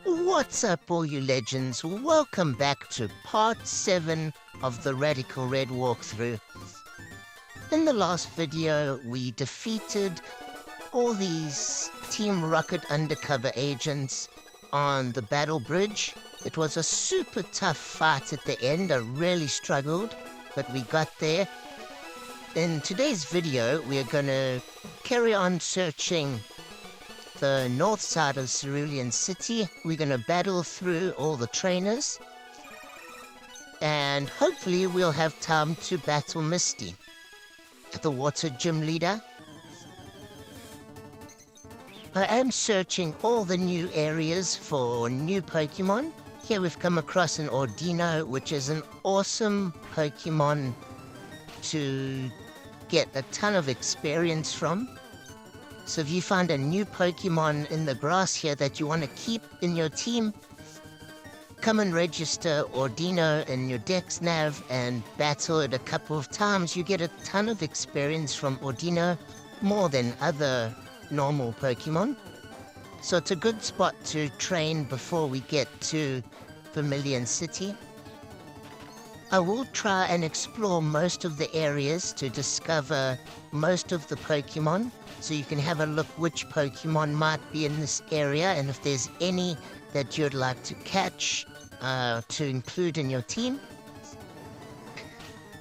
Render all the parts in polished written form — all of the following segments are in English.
What's up, all you legends? Welcome back to part 7 of the Radical Red walkthrough. In the last video, we defeated all these Team Rocket undercover agents on the battle bridge. It was a super tough fight at the end. I really struggled, but we got there. In today's video, we are going to carry on searching the north side of Cerulean City. We're going to battle through all the trainers, and hopefully we'll have time to battle Misty, the water gym leader. I am searching all the new areas for new Pokemon. Here we've come across an Ordino, which is an awesome Pokemon to get a ton of experience from. So if you find a new Pokemon in the grass here that you want to keep in your team, come and register Ordino in your Dex Nav and battle it a couple of times. You get a ton of experience from Ordino, more than other normal Pokemon. So it's a good spot to train before we get to Vermilion City. I will try and explore most of the areas to discover most of the Pokemon, so you can have a look which Pokemon might be in this area, and if there's any that you'd like to catch to include in your team.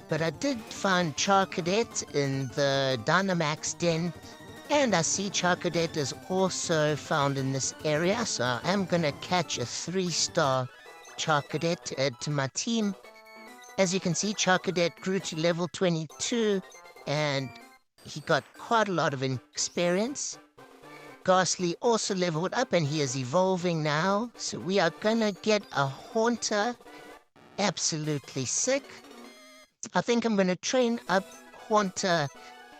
But I did find Charcadet in the Dynamax den, and I see Charcadet is also found in this area, so I am going to catch a 3-star Charcadet to add to my team. As you can see, Charcadet grew to level 22, and he got quite a lot of experience. Ghastly also leveled up, and he is evolving now, so we are gonna get a Haunter. Absolutely sick. I think I'm gonna train up Haunter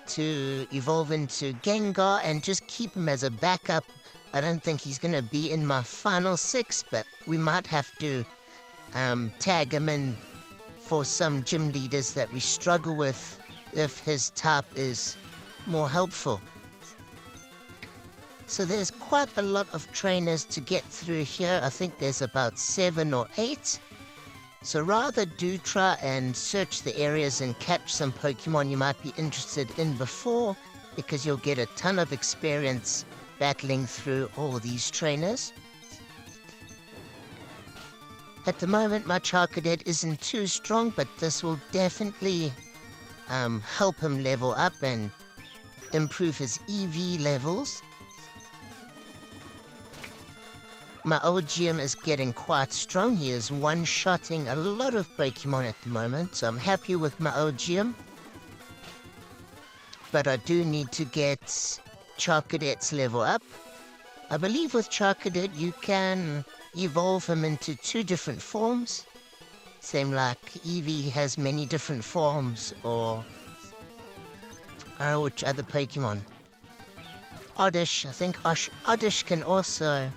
to evolve into Gengar and just keep him as a backup. I don't think he's gonna be in my final 6, but we might have to tag him in for some gym leaders that we struggle with if his type is more helpful. So there's quite a lot of trainers to get through here. I think there's about 7 or 8. So rather do try and search the areas and catch some Pokemon you might be interested in before, because you'll get a ton of experience battling through all these trainers. At the moment, my Charcadet isn't too strong, but this will definitely help him level up and improve his EV levels. My old gym is getting quite strong. He is one-shotting a lot of Pokemon at the moment, so I'm happy with my old gym. But I do need to get Charcadet's level up. I believe with Charcadet you can evolve him into 2 different forms. Same like Eevee has many different forms, or which other Pokemon? Oddish, I think Oddish can also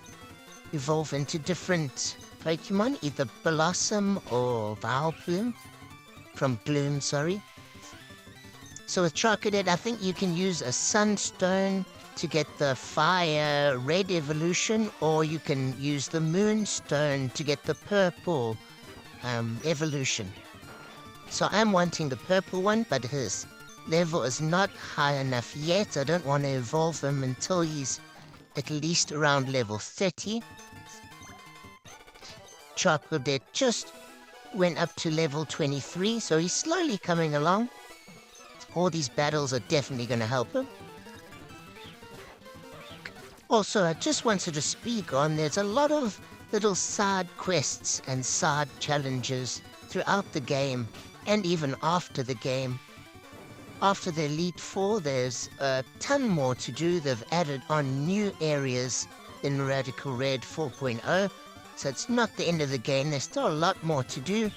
evolve into different Pokemon, either Blossom or Vileplume, from Gloom, sorry. So with Charcadet, I think you can use a Sunstone to get the Fire Red evolution, or you can use the Moonstone to get the Purple evolution. So I'm wanting the purple one, but his level is not high enough yet. I don't want to evolve him until he's at least around level 30. Charcadet just went up to level 23, so he's slowly coming along. All these battles are definitely going to help him. Also, I just wanted to speak on, there's a lot of little side quests and side challenges throughout the game, and even after the game. After the Elite Four, there's a ton more to do. They've added on new areas in Radical Red 4.0, so it's not the end of the game. There's still a lot more to do.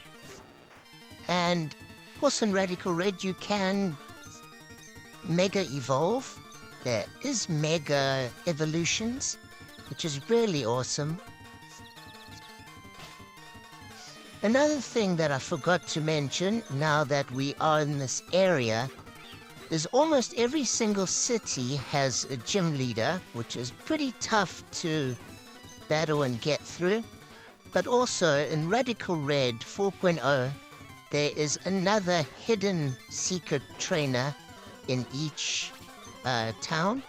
And of course in Radical Red you can Mega Evolve. There is Mega Evolutions, which is really awesome. Another thing that I forgot to mention, now that we are in this area, There's almost every single city has a gym leader, which is pretty tough to battle and get through. But also in Radical Red 4.0, there is another hidden secret trainer in each town.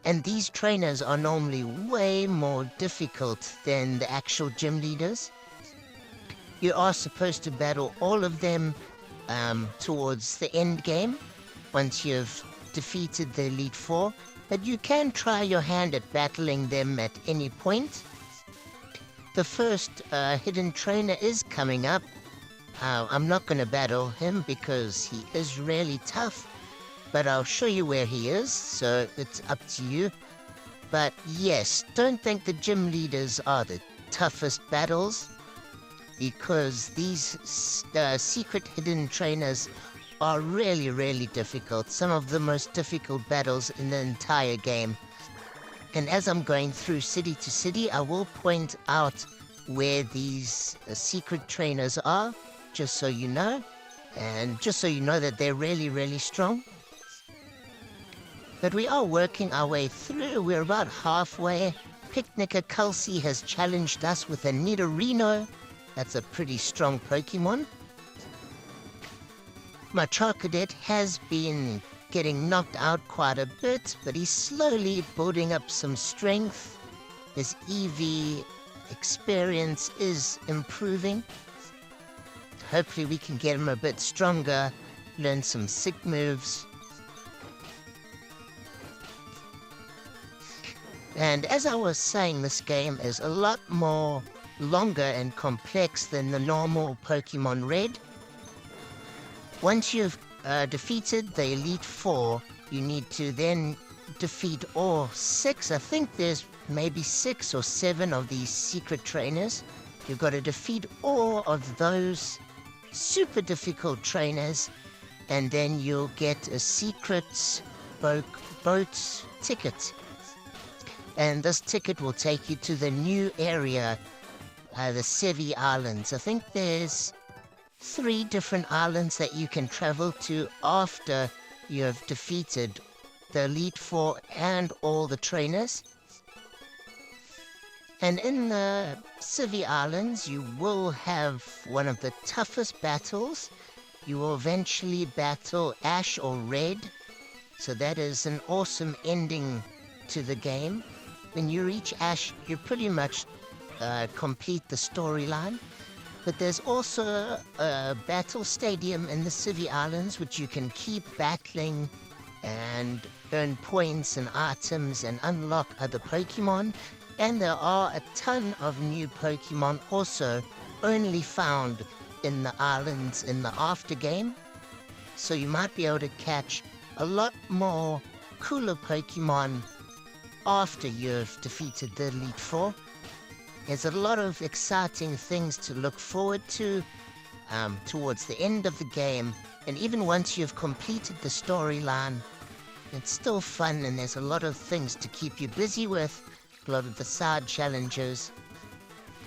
And these trainers are normally way more difficult than the actual gym leaders. You are supposed to battle all of them towards the end game, once you've defeated the Elite Four, but you can try your hand at battling them at any point. The first hidden trainer is coming up. I'm not going to battle him because he is really tough, but I'll show you where he is, so it's up to you. But yes, don't think the gym leaders are the toughest battles, because these secret hidden trainers are really, really difficult. Some of the most difficult battles in the entire game. And as I'm going through city to city, I will point out where these secret trainers are, just so you know. And just so you know that they're really, really strong. But we are working our way through. We're about halfway. Picnicker Kelsey has challenged us with a Nidorino. That's a pretty strong Pokemon. My Charcadet has been getting knocked out quite a bit, but he's slowly building up some strength. His EV experience is improving. Hopefully we can get him a bit stronger, learn some sick moves. And as I was saying, this game is a lot more longer and complex than the normal Pokemon Red. Once you've defeated the Elite Four, you need to then defeat all 6. I think there's maybe 6 or 7 of these secret trainers. You've got to defeat all of those super difficult trainers, and then you'll get a secret boat ticket. And this ticket will take you to the new area, the Sevi Islands. I think there's 3 different islands that you can travel to after you have defeated the Elite Four and all the trainers. And in the Sevi Islands, you will have one of the toughest battles. You will eventually battle Ash or Red. So that is an awesome ending to the game. When you reach Ash, you pretty much complete the storyline. But there's also a battle stadium in the Sevi Islands, which you can keep battling and earn points and items and unlock other Pokemon. And there are a ton of new Pokemon also only found in the islands in the after game. So you might be able to catch a lot more cooler Pokemon after you've defeated the Elite Four. There's a lot of exciting things to look forward to towards the end of the game. And even once you've completed the storyline, it's still fun, and there's a lot of things to keep you busy with, a lot of the side challenges.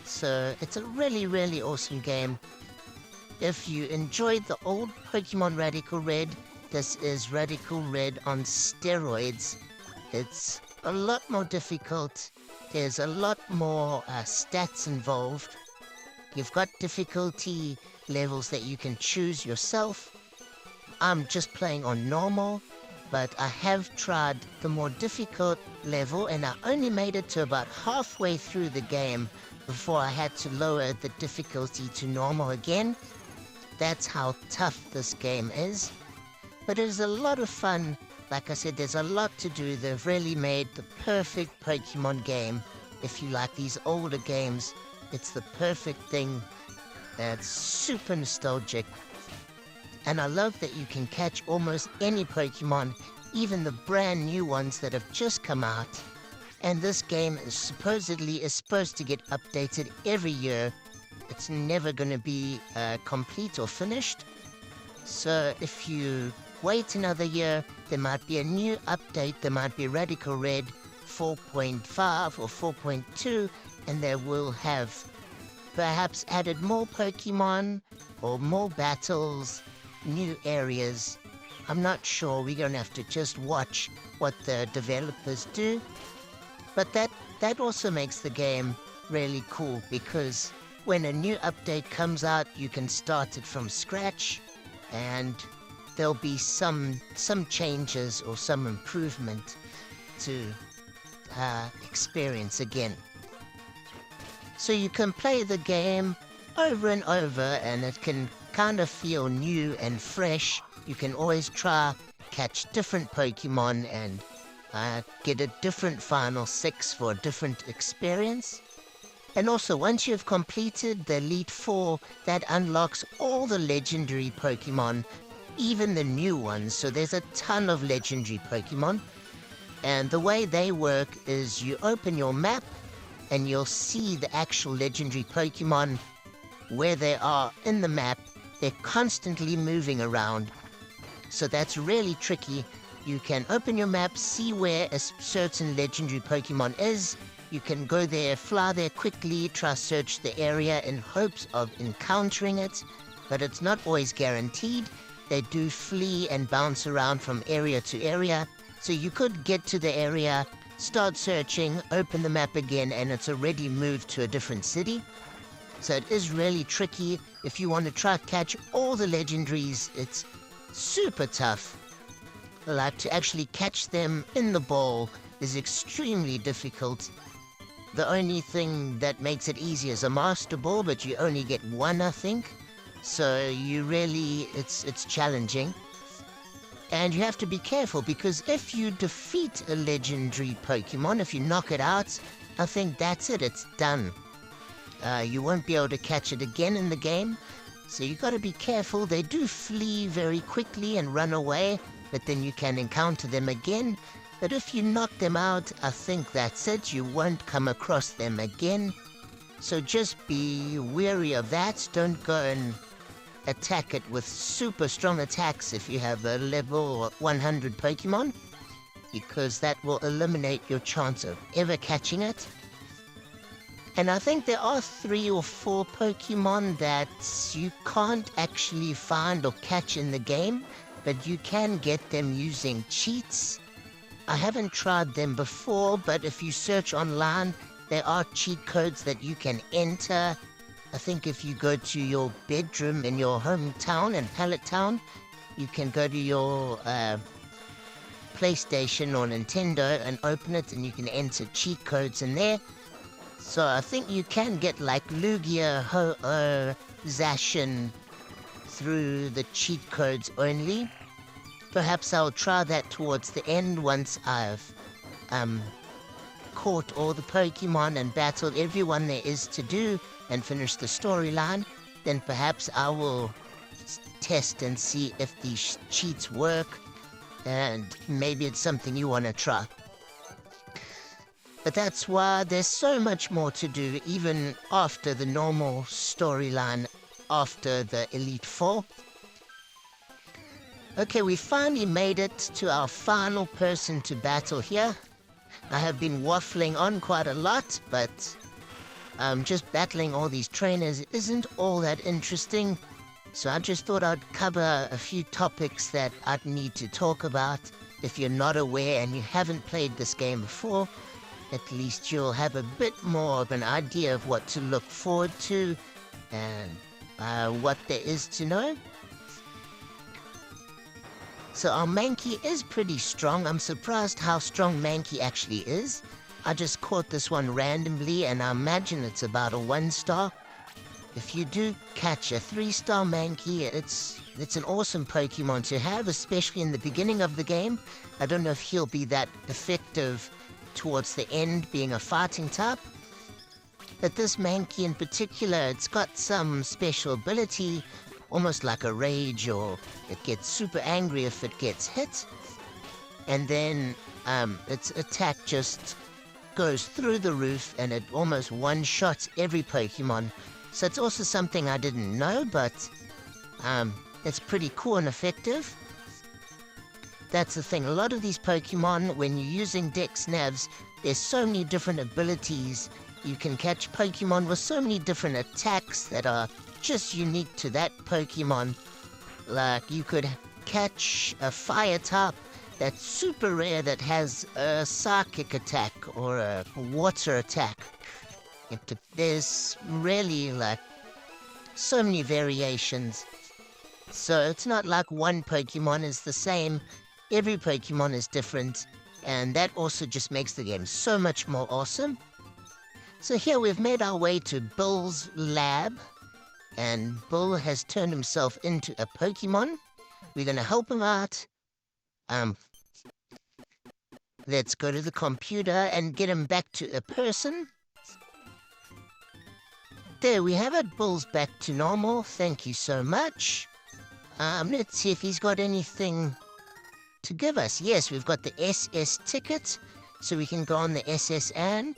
So it's a really, really awesome game. If you enjoyed the old Pokemon Radical Red, this is Radical Red on steroids. It's a lot more difficult. There's a lot more stats involved. You've got difficulty levels that you can choose yourself. I'm just playing on normal, but I have tried the more difficult level, and I only made it to about halfway through the game before I had to lower the difficulty to normal again. That's how tough this game is. But it is a lot of fun. Like I said, there's a lot to do. They've really made the perfect Pokemon game. If you like these older games, it's the perfect thing. It's super nostalgic. And I love that you can catch almost any Pokemon, even the brand new ones that have just come out. And this game is supposed to get updated every year. It's never going to be complete or finished. So if you wait another year, there might be a new update. There might be Radical Red 4.5 or 4.2, and they will have perhaps added more Pokemon or more battles, new areas. I'm not sure. We're going to have to just watch what the developers do. But that also makes the game really cool because when a new update comes out, you can start it from scratch and there'll be some changes or some improvement to experience again. So you can play the game over and over and it can kind of feel new and fresh. You can always try catch different Pokemon and get a different Final 6 for a different experience. And also, once you've completed the Elite Four, that unlocks all the legendary Pokemon, even the new ones. So there's a ton of legendary Pokemon. And the way they work is you open your map and you'll see the actual legendary Pokemon where they are in the map. They're constantly moving around. So that's really tricky. You can open your map, see where a certain legendary Pokemon is. You can go there, fly there quickly, try search the area in hopes of encountering it, but it's not always guaranteed. They do flee and bounce around from area to area, so you could get to the area, start searching, open the map again, and it's already moved to a different city. So it is really tricky. If you want to try catch all the legendaries, it's super tough. Like, to actually catch them in the ball is extremely difficult. The only thing that makes it easy is a Master Ball, but you only get one, I think. So you really, it's challenging. And you have to be careful, because if you defeat a legendary Pokemon, if you knock it out, I think that's it, it's done. You won't be able to catch it again in the game. So you got to be careful. They do flee very quickly and run away, but then you can encounter them again. But if you knock them out, I think that's it. You won't come across them again. So just be wary of that. Don't go and attack it with super strong attacks if you have a level 100 Pokemon, because that will eliminate your chance of ever catching it. And I think there are 3 or 4 Pokemon that you can't actually find or catch in the game, but you can get them using cheats. I haven't tried them before, but if you search online, there are cheat codes that you can enter. I think if you go to your bedroom in your hometown in Pallet Town, you can go to your PlayStation or Nintendo and open it, and you can enter cheat codes in there. So I think you can get like Lugia, Ho-Oh, Zacian through the cheat codes only. Perhaps I'll try that towards the end once I've caught all the Pokemon and battled everyone there is to do and finished the storyline. Then perhaps I will test and see if these cheats work, and maybe it's something you want to try. But that's why there's so much more to do even after the normal storyline, after the Elite Four. Okay, we finally made it to our final person to battle here. I have been waffling on quite a lot, but just battling all these trainers isn't all that interesting. So I just thought I'd cover a few topics that I'd need to talk about. If you're not aware and you haven't played this game before, at least you'll have a bit more of an idea of what to look forward to and what there is to know. So our Mankey is pretty strong. I'm surprised how strong Mankey actually is. I just caught this one randomly, and I imagine it's about a 1-star. If you do catch a 3-star Mankey, it's an awesome Pokemon to have, especially in the beginning of the game. I don't know if he'll be that effective towards the end, being a fighting type. But this Mankey in particular, it's got some special ability, almost like a rage, or it gets super angry if it gets hit. And then its attack just goes through the roof and it almost one-shots every Pokemon. So it's also something I didn't know, but it's pretty cool and effective. That's the thing, a lot of these Pokemon, when you're using Dex Navs, there's so many different abilities. You can catch Pokemon with so many different attacks that are just unique to that Pokemon. Like, you could catch a fire type that's super rare that has a psychic attack or a water attack. There's really like so many variations. So it's not like one Pokemon is the same. Every Pokemon is different. And that also just makes the game so much more awesome. So here we've made our way to Bull's lab. And Bull has turned himself into a Pokemon. We're going to help him out. Let's go to the computer and get him back to a person. There we have it. Bull's back to normal. Thank you so much. Let's see if he's got anything to give us. Yes, we've got the SS ticket, so we can go on the SS and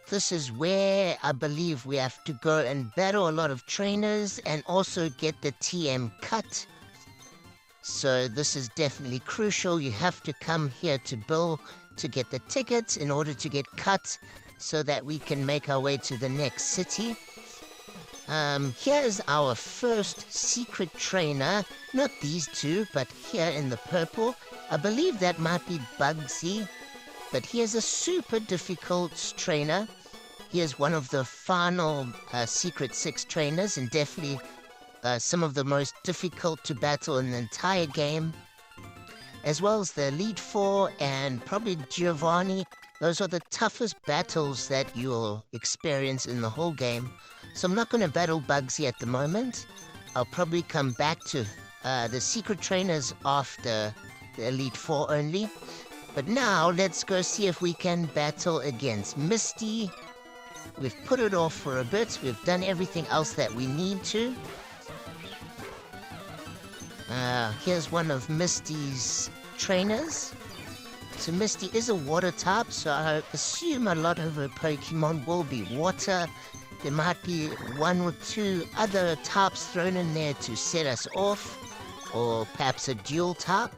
this is where I believe we have to go and battle a lot of trainers and also get the TM cut. So this is definitely crucial. You have to come here to Bill to get the tickets in order to get cut so that we can make our way to the next city. Here's our first secret trainer. Not these two, but here in the purple. I believe that might be Bugsy. But here's a super difficult trainer. Here's one of the final Secret 6 trainers and definitely some of the most difficult to battle in the entire game. As well as the Elite Four and probably Giovanni. Those are the toughest battles that you'll experience in the whole game. So I'm not going to battle Bugsy at the moment. I'll probably come back to the secret trainers after the Elite Four only. But now let's go see if we can battle against Misty. We've put it off for a bit. We've done everything else that we need to. Here's one of Misty's trainers. So Misty is a water type, so I assume a lot of her Pokemon will be water. There might be one or two other types thrown in there to set us off, or perhaps a dual type.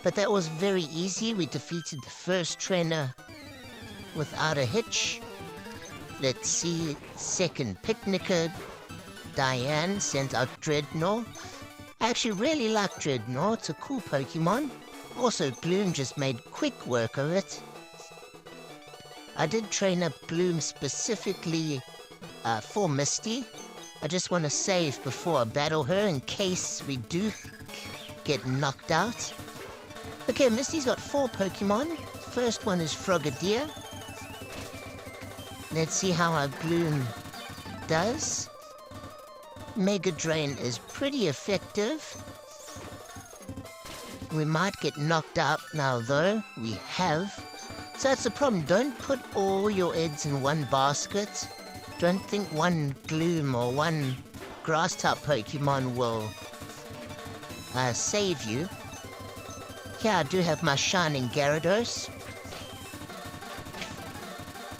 But that was very easy. We defeated the first trainer without a hitch. Let's see, second picnicker, Diane sent out Dreadnought. I actually really like Dreadnought. It's a cool Pokemon. Also, Gloom just made quick work of it. I did train up Gloom specifically for Misty. I just want to save before I battle her in case we do get knocked out. Okay, Misty's got 4 Pokemon. First one is Frogadier. Let's see how our Gloom does. Mega Drain is pretty effective. We might get knocked out now, though. We have. So that's the problem. Don't put all your eggs in one basket. Don't think one Gloom or one Grass-type Pokemon will save you. Here I do have my Shining Gyarados.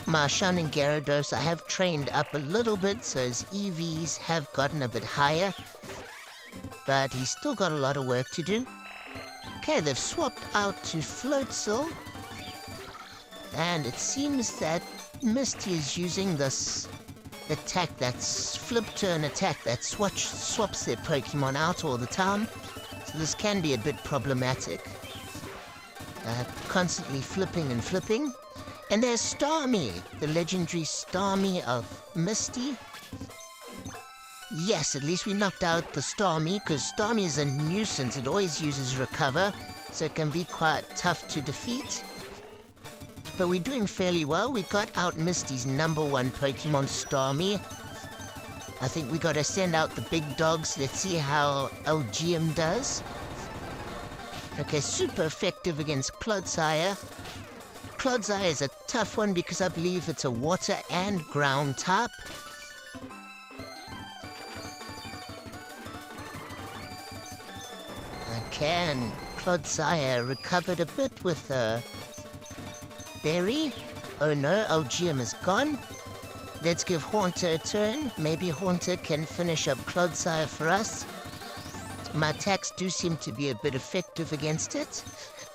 My Shining Gyarados I have trained up a little bit, so his EVs have gotten a bit higher. But he's still got a lot of work to do. Okay, they've swapped out to Floatzel. And it seems that Misty is using this attack, that's flip turn attack that swaps their Pokemon out all the time. So this can be a bit problematic. Constantly flipping and flipping. And there's Starmie, the legendary Starmie of Misty. Yes, at least we knocked out the Starmie, because Starmie is a nuisance. It always uses Recover, so it can be quite tough to defeat. But we're doing fairly well. We got out Misty's #1 Pokemon, Starmie. I think we got to send out the big dogs. Let's see how LGM does. Okay, super effective against Clodsire. Clodsire is a tough one because I believe it's a water and ground type. Okay, and Clodsire recovered a bit with a berry. Oh no, LGM is gone. Let's give Haunter a turn. Maybe Haunter can finish up Clodsire for us. My attacks do seem to be a bit effective against it,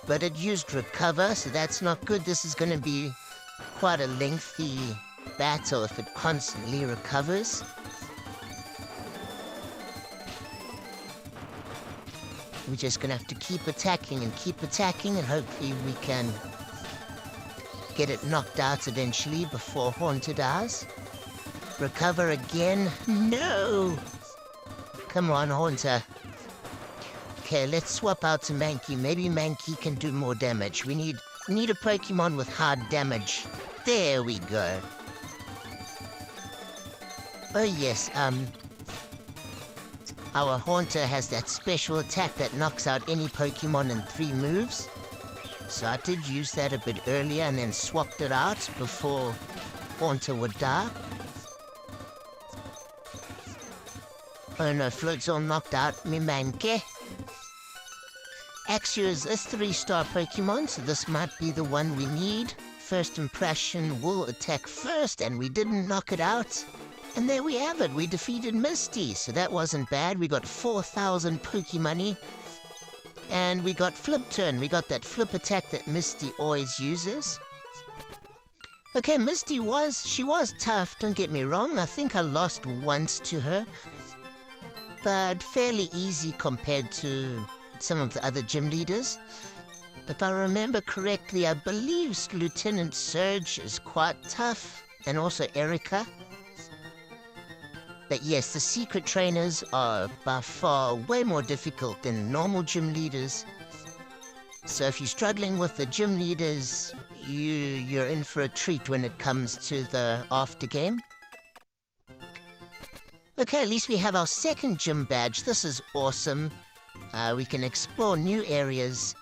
but it used Recover, so that's not good. This is going to be quite a lengthy battle if it constantly recovers. We're just gonna have to keep attacking and hopefully we can get it knocked out eventually before Haunter dies. Recover again. No! Come on, Haunter. Okay, let's swap out to Mankey. Maybe Mankey can do more damage. We need a Pokemon with hard damage. There we go. Oh yes, our Haunter has that special attack that knocks out any Pokemon in 3 moves. So I did use that a bit earlier and then swapped it out before Haunter would die. Oh no, Float's all knocked out. Me Mankey. Axew is a 3-star Pokemon, so this might be the one we need. First impression will attack first, and we didn't knock it out. And there we have it, we defeated Misty, so that wasn't bad. We got 4,000 Pokemoney. And we got Flip Turn, we got that flip attack that Misty always uses. Okay, Misty she was tough, don't get me wrong. I think I lost once to her. But fairly easy compared to some of the other gym leaders. If I remember correctly, I believe Lieutenant Surge is quite tough, and also Erica. But yes, the secret trainers are by far way more difficult than normal gym leaders. So if you're struggling with the gym leaders, you're in for a treat when it comes to the after game. Okay, at least we have our second gym badge. This is awesome. We can explore new areas.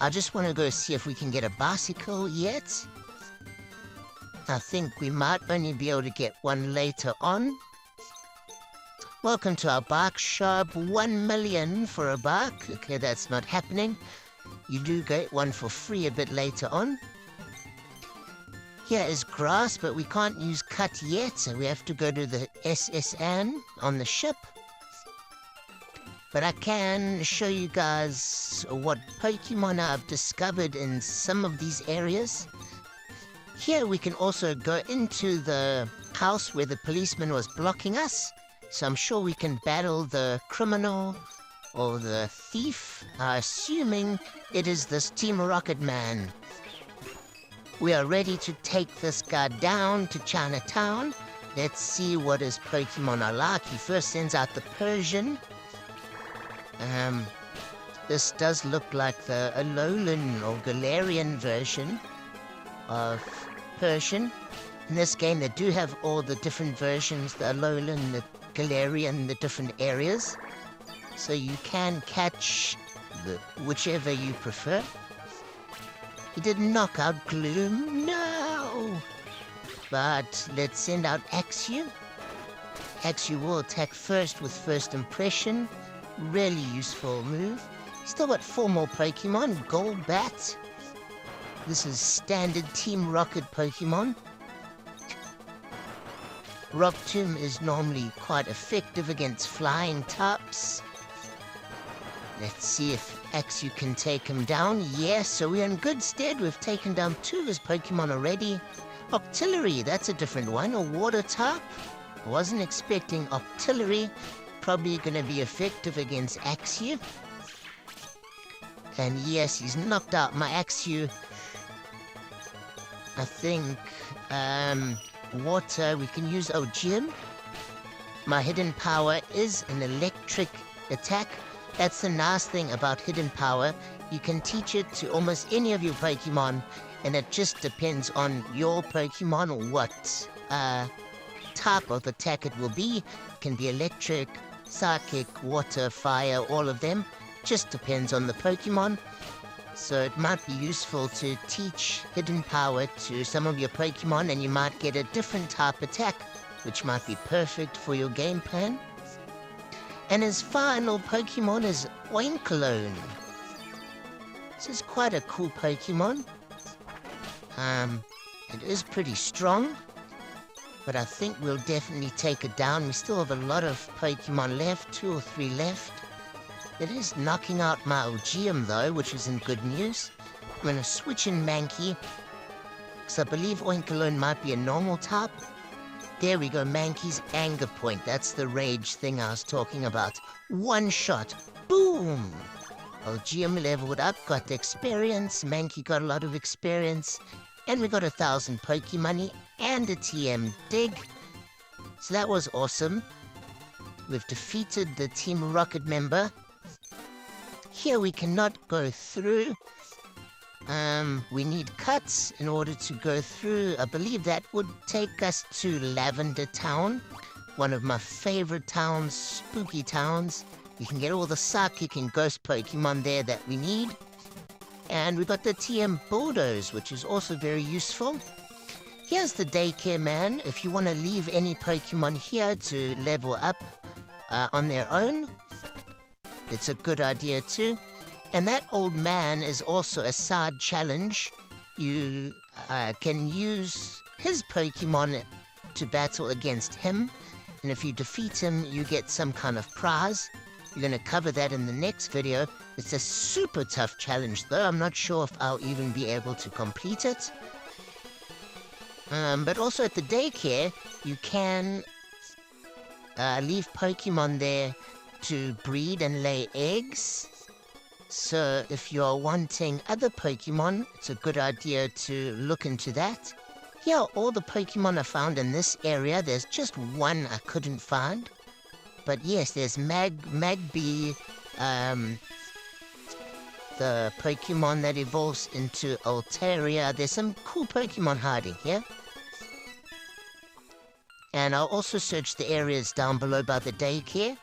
I just want to go see if we can get a bicycle yet. I think we might only be able to get one later on. Welcome to our bike shop. 1 million for a bike. Okay, that's not happening. You do get one for free a bit later on. Here is grass, but we can't use cut yet, so we have to go to the SSN on the ship. But I can show you guys what Pokemon I've discovered in some of these areas. Here we can also go into the house where the policeman was blocking us. So I'm sure we can battle the criminal or the thief, assuming it is this Team Rocket Man. We are ready to take this guy down to Chinatown. Let's see what his Pokemon are like. He first sends out the Persian. This does look like the Alolan or Galarian version of Persian. In this game, they do have all the different versions, the Alolan, the Galarian, the different areas. So you can catch whichever you prefer. He didn't knock out Gloom, no! But let's send out Axew. Axew will attack first with First Impression. Really useful move. Still got 4 more Pokemon. Golbat. This is standard Team Rocket Pokemon. Rock Tomb is normally quite effective against flying types. Let's see if Axew can take him down. Yes, so we're in good stead. We've taken down 2 of his Pokemon already. Octillery, that's a different one. A water type. Wasn't expecting Octillery. Probably going to be effective against Axew. And yes, he's knocked out my Axew. I think, water, we can use Gym. My hidden power is an electric attack. That's the nice thing about hidden power. You can teach it to almost any of your Pokemon, and it just depends on your Pokemon what type of attack it will be. It can be electric, psychic, water, fire, all of them. Just depends on the Pokemon. So it might be useful to teach hidden power to some of your Pokemon, and you might get a different type attack, which might be perfect for your game plan. And his final Pokemon is Oinkologne. This is quite a cool Pokemon. It is pretty strong, but I think we'll definitely take it down. We still have a lot of Pokemon left, 2 or 3 left. It is knocking out my Ogeum though, which isn't good news. I'm gonna switch in Mankey, because I believe Oinkologne might be a normal type. There we go, Mankey's Anger Point. That's the rage thing I was talking about. One shot, Boom! Well, Gym leveled up, got the experience, Mankey got a lot of experience, and we got 1,000 Pokemoney and a TM dig. So that was awesome. We've defeated the Team Rocket member. Here we cannot go through. We need cuts in order to go through. I believe that would take us to Lavender Town, one of my favorite towns, spooky towns. You can get all the psychic and ghost Pokemon there that we need. And we got the TM Bulldoze, which is also very useful. Here's the Daycare man. If you want to leave any Pokemon here to level up on their own, it's a good idea too. And that old man is also a side challenge. You can use his Pokemon to battle against him. And if you defeat him, you get some kind of prize. We're going to cover that in the next video. It's a super tough challenge, though. I'm not sure if I'll even be able to complete it. But also at the Daycare, you can leave Pokemon there to breed and lay eggs. So if you're wanting other Pokemon, it's a good idea to look into that. Here are all the Pokemon I found in this area. There's just one I couldn't find. But yes, there's Magby, the Pokemon that evolves into Altaria. There's some cool Pokemon hiding here. And I'll also search the areas down below by the Daycare.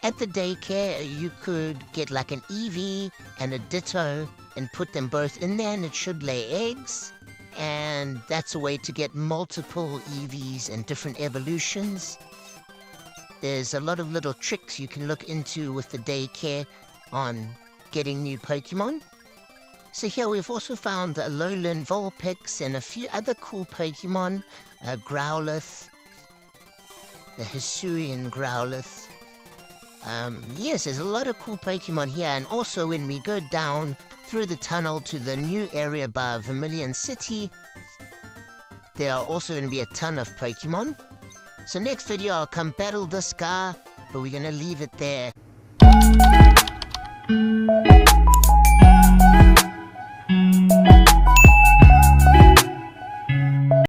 At the Daycare, you could get like an Eevee and a Ditto and put them both in there and it should lay eggs. And that's a way to get multiple Eevees and different evolutions. There's a lot of little tricks you can look into with the Daycare on getting new Pokemon. So here we've also found a Lowland Vulpix and a few other cool Pokemon. Growlithe, the Hisuian Growlithe. Yes, there's a lot of cool Pokemon here, and also when we go down through the tunnel to the new area by Vermilion City, there are also going to be a ton of Pokemon. So next video I'll come battle this guy, but we're going to leave it there.